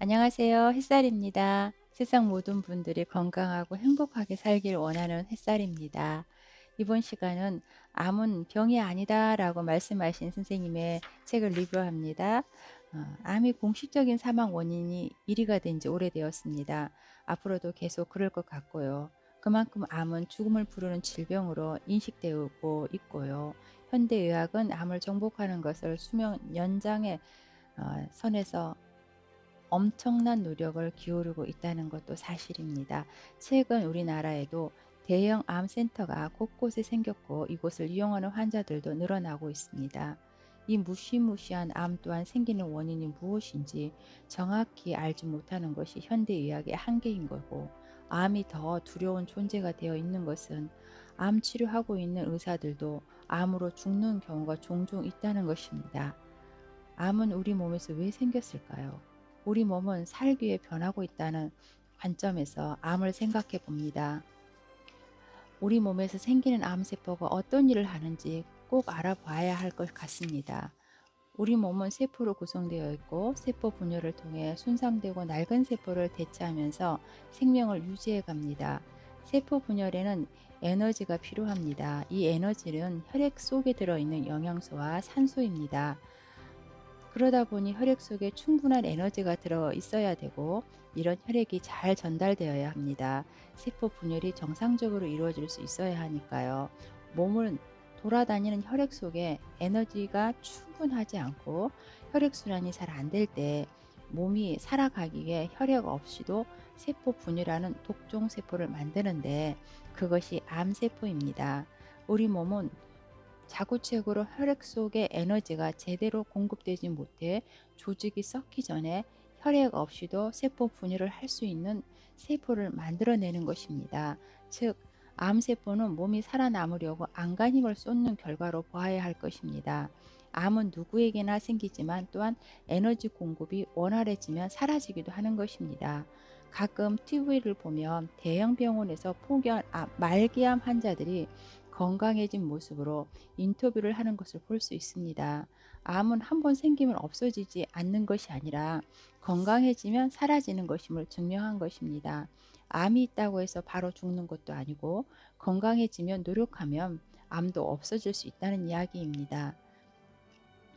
안녕하세요. 햇살입니다. 세상 모든 분들이 건강하고 행복하게 살길 원하는 햇살입니다. 이번 시간은 암은 병이 아니다라고 말씀하신 선생님의 책을 리뷰합니다. 암이 공식적인 사망 원인이 1위가 된 지 오래되었습니다. 앞으로도 계속 그럴 것 같고요. 그만큼 암은 죽음을 부르는 질병으로 인식되고 있고요. 현대의학은 암을 정복하는 것을 수명 연장의 선에서 엄청난 노력을 기울이고 있다는 것도 사실입니다. 최근 우리나라에도 대형 암센터가 곳곳에 생겼고 이곳을 이용하는 환자들도 늘어나고 있습니다. 이 무시무시한 암 또한 생기는 원인이 무엇인지 정확히 알지 못하는 것이 현대의학의 한계인 거고, 암이 더 두려운 존재가 되어 있는 것은 암 치료하고 있는 의사들도 암으로 죽는 경우가 종종 있다는 것입니다. 암은 우리 몸에서 왜 생겼을까요? 우리 몸은 살기 위해 변하고 있다는 관점에서 암을 생각해 봅니다. 우리 몸에서 생기는 암세포가 어떤 일을 하는지 꼭 알아봐야 할 것 같습니다. 우리 몸은 세포로 구성되어 있고 세포 분열을 통해 손상되고 낡은 세포를 대체하면서 생명을 유지해 갑니다. 세포 분열에는 에너지가 필요합니다. 이 에너지는 혈액 속에 들어있는 영양소와 산소입니다. 그러다 보니 혈액 속에 충분한 에너지가 들어 있어야 되고, 이런 혈액이 잘 전달되어야 합니다. 세포 분열이 정상적으로 이루어질 수 있어야 하니까요. 몸을 돌아다니는 혈액 속에 에너지가 충분하지 않고 혈액순환이 잘 안 될 때 몸이 살아가기 위해 혈액 없이도 세포 분열하는 독종 세포를 만드는데, 그것이 암세포입니다. 우리 몸은 자구책으로 혈액 속에 에너지가 제대로 공급되지 못해 조직이 썩기 전에 혈액 없이도 세포 분열을 할 수 있는 세포를 만들어내는 것입니다. 즉, 암세포는 몸이 살아남으려고 안간힘을 쏟는 결과로 보아야 할 것입니다. 암은 누구에게나 생기지만 또한 에너지 공급이 원활해지면 사라지기도 하는 것입니다. 가끔 TV를 보면 대형 병원에서 말기암 환자들이 건강해진 모습으로 인터뷰를 하는 것을 볼 수 있습니다. 암은 한 번 생기면 없어지지 않는 것이 아니라 건강해지면 사라지는 것임을 증명한 것입니다. 암이 있다고 해서 바로 죽는 것도 아니고, 건강해지면 노력하면 암도 없어질 수 있다는 이야기입니다.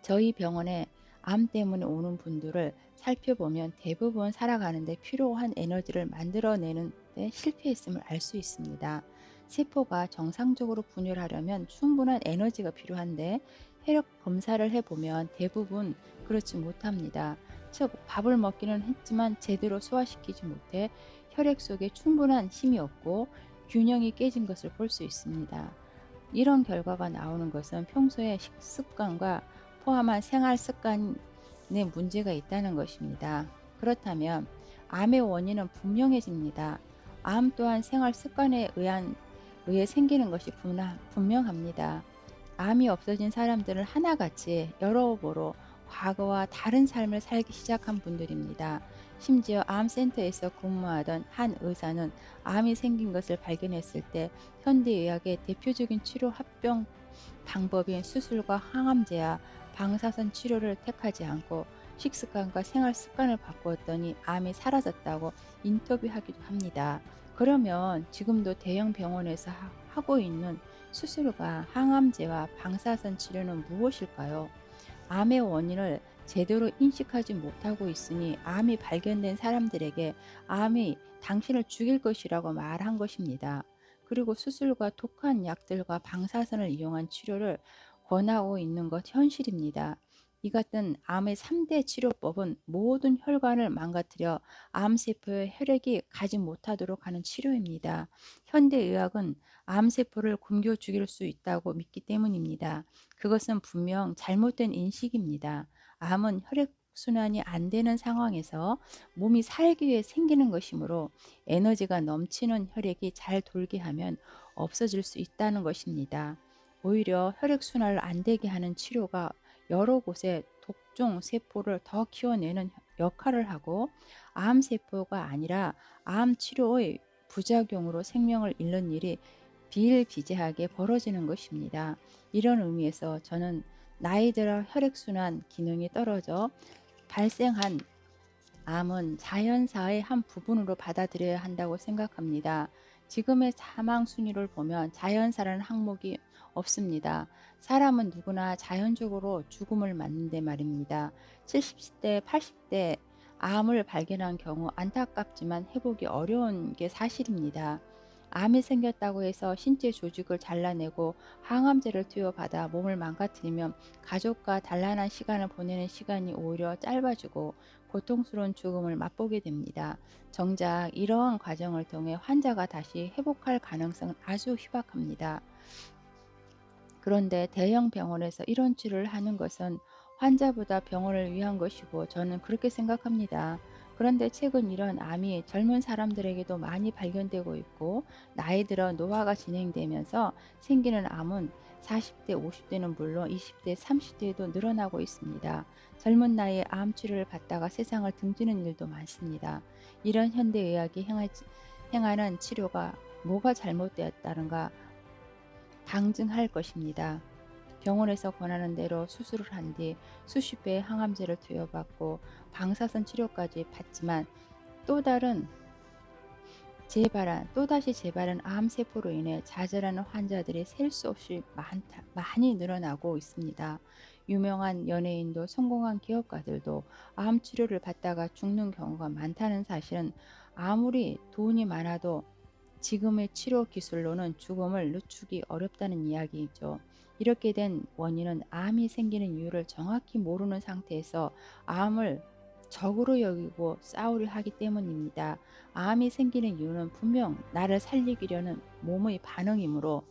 저희 병원에 암 때문에 오는 분들을 살펴보면 대부분 살아가는데 필요한 에너지를 만들어내는 데 실패했음을 알 수 있습니다. 세포가 정상적으로 분열하려면 충분한 에너지가 필요한데, 혈액 검사를 해보면 대부분 그렇지 못합니다. 즉, 밥을 먹기는 했지만 제대로 소화시키지 못해 혈액 속에 충분한 힘이 없고 균형이 깨진 것을 볼 수 있습니다. 이런 결과가 나오는 것은 평소에 식습관과 포함한 생활 습관에 문제가 있다는 것입니다. 그렇다면 암의 원인은 분명해집니다. 암 또한 생활 습관에 의해 생기는 것이 분명합니다. 암이 없어진 사람들은 하나같이 여러모로 과거와 다른 삶을 살기 시작한 분들입니다. 심지어 암센터에서 근무하던 한 의사는 암이 생긴 것을 발견했을 때 현대의학의 대표적인 치료 합병 방법인 수술과 항암제와 방사선 치료를 택하지 않고 식습관과 생활 습관을 바꾸었더니 암이 사라졌다고 인터뷰하기도 합니다. 그러면 지금도 대형 병원에서 하고 있는 수술과 항암제와 방사선 치료는 무엇일까요? 암의 원인을 제대로 인식하지 못하고 있으니 암이 발견된 사람들에게 암이 당신을 죽일 것이라고 말한 것입니다. 그리고 수술과 독한 약들과 방사선을 이용한 치료를 권하고 있는 것 현실입니다. 이 같은 암의 3대 치료법은 모든 혈관을 망가뜨려 암세포의 혈액이 가지 못하도록 하는 치료입니다. 현대의학은 암세포를 굶겨 죽일 수 있다고 믿기 때문입니다. 그것은 분명 잘못된 인식입니다. 암은 혈액순환이 안 되는 상황에서 몸이 살기 위해 생기는 것이므로 에너지가 넘치는 혈액이 잘 돌게 하면 없어질 수 있다는 것입니다. 오히려 혈액순환을 안 되게 하는 치료가 여러 곳에 독종 세포를 더 키워내는 역할을 하고, 암세포가 아니라 암 치료의 부작용으로 생명을 잃는 일이 비일비재하게 벌어지는 것입니다. 이런 의미에서 저는 나이 들어 혈액순환 기능이 떨어져 발생한 암은 자연사의 한 부분으로 받아들여야 한다고 생각합니다. 지금의 사망 순위를 보면 자연사라는 항목이 없습니다. 사람은 누구나 자연적으로 죽음을 맞는데 말입니다. 70대, 80대 암을 발견한 경우 안타깝지만 회복이 어려운 게 사실입니다. 암이 생겼다고 해서 신체 조직을 잘라내고 항암제를 투여받아 몸을 망가뜨리면 가족과 단란한 시간을 보내는 시간이 오히려 짧아지고 고통스러운 죽음을 맛보게 됩니다. 정작 이러한 과정을 통해 환자가 다시 회복할 가능성은 아주 희박합니다. 그런데 대형 병원에서 이런 치료를 하는 것은 환자보다 병원을 위한 것이고 저는 그렇게 생각합니다. 그런데 최근 이런 암이 젊은 사람들에게도 많이 발견되고 있고 나이 들어 노화가 진행되면서 생기는 암은 40대, 50대는 물론 20대, 30대에도 늘어나고 있습니다. 젊은 나이에 암 치료를 받다가 세상을 등지는 일도 많습니다. 이런 현대의학이 행하는 치료가 뭐가 잘못되었다는가 방증할 것입니다. 병원에서 권하는 대로 수술을 한 뒤 수십 배의 항암제를 투여받고 방사선 치료까지 받지만 또 다른 또다시 재발한 암세포로 인해 좌절하는 환자들이 셀 수 없이 많이 늘어나고 있습니다. 유명한 연예인도 성공한 기업가들도 암 치료를 받다가 죽는 경우가 많다는 사실은 아무리 돈이 많아도 지금의 치료 기술로는 죽음을 늦추기 어렵다는 이야기이죠. 이렇게 된 원인은 암이 생기는 이유를 정확히 모르는 상태에서 암을 적으로 여기고 싸우려 하기 때문입니다. 암이 생기는 이유는 분명 나를 살리기려는 몸의 반응이므로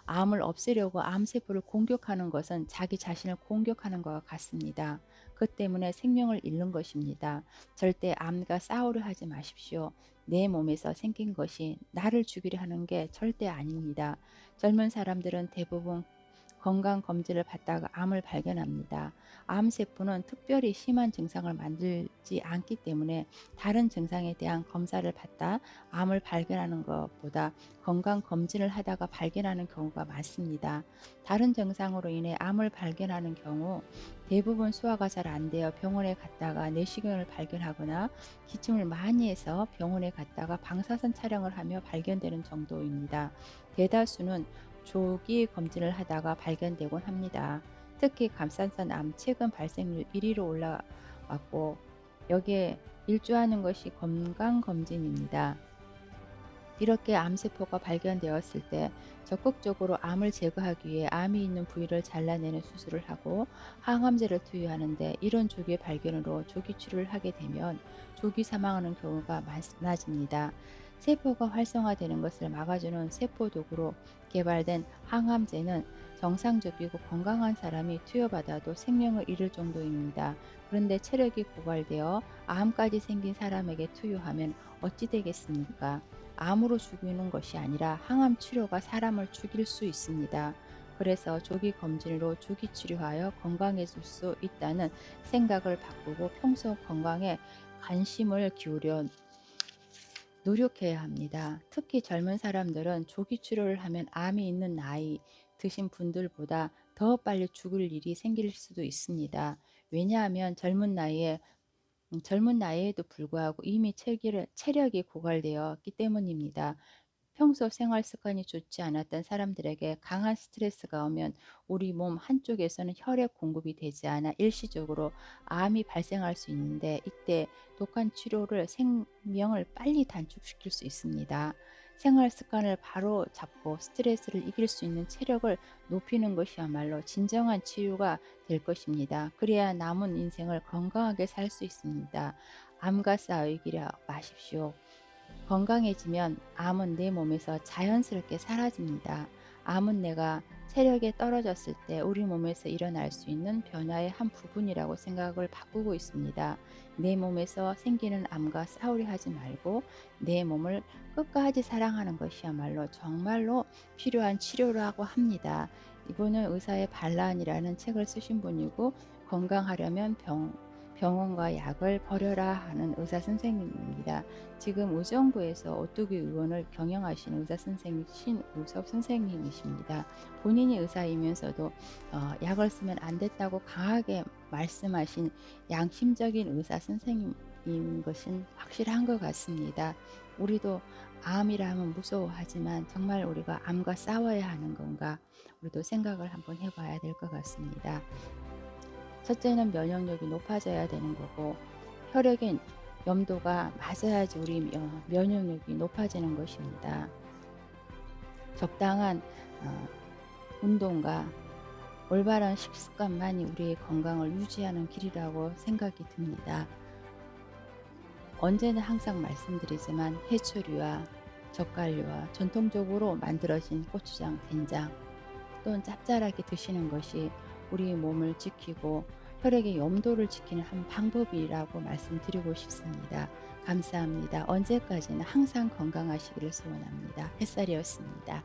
암을 없애려고 암세포를 공격하는 것은 자기 자신을 공격하는 것과 같습니다. 그 때문에 생명을 잃는 것입니다. 절대 암과 싸우려 하지 마십시오. 내 몸에서 생긴 것이 나를 죽이려 하는 게 절대 아닙니다. 젊은 사람들은 대부분 건강검진을 받다가 암을 발견합니다. 암세포는 특별히 심한 증상을 만들지 않기 때문에 다른 증상에 대한 검사를 받다 암을 발견하는 것보다 건강검진을 하다가 발견하는 경우가 많습니다. 다른 증상으로 인해 암을 발견하는 경우 대부분 소화가 잘 안 되어 병원에 갔다가 내시경을 발견하거나 기침을 많이 해서 병원에 갔다가 방사선 촬영을 하며 발견되는 정도입니다. 대다수는 조기 검진을 하다가 발견되곤 합니다. 특히 감산선 암 최근 발생률 1위로 올라왔고 여기에 일조하는 것이 건강검진입니다. 이렇게 암세포가 발견되었을 때 적극적으로 암을 제거하기 위해 암이 있는 부위를 잘라내는 수술을 하고 항암제를 투여하는데 이런 조기 발견으로 조기 치료를 하게 되면 조기 사망하는 경우가 많아집니다. 세포가 활성화되는 것을 막아주는 세포독으로 개발된 항암제는 정상적이고 건강한 사람이 투여받아도 생명을 잃을 정도입니다. 그런데 체력이 고갈되어 암까지 생긴 사람에게 투여하면 어찌 되겠습니까? 암으로 죽이는 것이 아니라 항암 치료가 사람을 죽일 수 있습니다. 그래서 조기 검진으로 조기 치료하여 건강해질 수 있다는 생각을 바꾸고 평소 건강에 관심을 기울여 노력해야 합니다. 특히 젊은 사람들은 조기 치료를 하면 암이 있는 나이 드신 분들보다 더 빨리 죽을 일이 생길 수도 있습니다. 왜냐하면 젊은 나이에도 불구하고 이미 체력이 고갈되었기 때문입니다. 평소 생활 습관이 좋지 않았던 사람들에게 강한 스트레스가 오면 우리 몸 한쪽에서는 혈액 공급이 되지 않아 일시적으로 암이 발생할 수 있는데 이때 독한 치료를 생명을 빨리 단축시킬 수 있습니다. 생활 습관을 바로 잡고 스트레스를 이길 수 있는 체력을 높이는 것이야말로 진정한 치유가 될 것입니다. 그래야 남은 인생을 건강하게 살 수 있습니다. 암과 싸우기려 마십시오. 건강해지면 암은 내 몸에서 자연스럽게 사라집니다. 암은 내가 체력이 떨어졌을 때 우리 몸에서 일어날 수 있는 변화의 한 부분이라고 생각을 바꾸고 있습니다. 내 몸에서 생기는 암과 싸우려 하지 말고 내 몸을 끝까지 사랑하는 것이야말로 정말로 필요한 치료라고 합니다. 이분은 의사의 반란이라는 책을 쓰신 분이고 건강하려면 병원과 약을 버려라 하는 의사 선생님입니다. 지금 의정부에서 오뚜기 의원을 경영하시는 의사 선생님 신우섭 선생님이십니다. 본인이 의사이면서도 약을 쓰면 안 됐다고 강하게 말씀하신 양심적인 의사 선생님 암인 것은 확실한 것 같습니다. 우리도 암이라 하면 무서워하지만 정말 우리가 암과 싸워야 하는 건가? 우리도 생각을 한번 해봐야 될 것 같습니다. 첫째는 면역력이 높아져야 되는 거고, 혈액의 염도가 맞아야지 우리 면역력이 높아지는 것입니다. 적당한 운동과 올바른 식습관만이 우리의 건강을 유지하는 길이라고 생각이 듭니다. 언제나 항상 말씀드리지만 해초류와 젓갈류와 전통적으로 만들어진 고추장, 된장 또는 짭짤하게 드시는 것이 우리 몸을 지키고 혈액의 염도를 지키는 한 방법이라고 말씀드리고 싶습니다. 감사합니다. 언제까지나 항상 건강하시기를 소원합니다. 햇살이었습니다.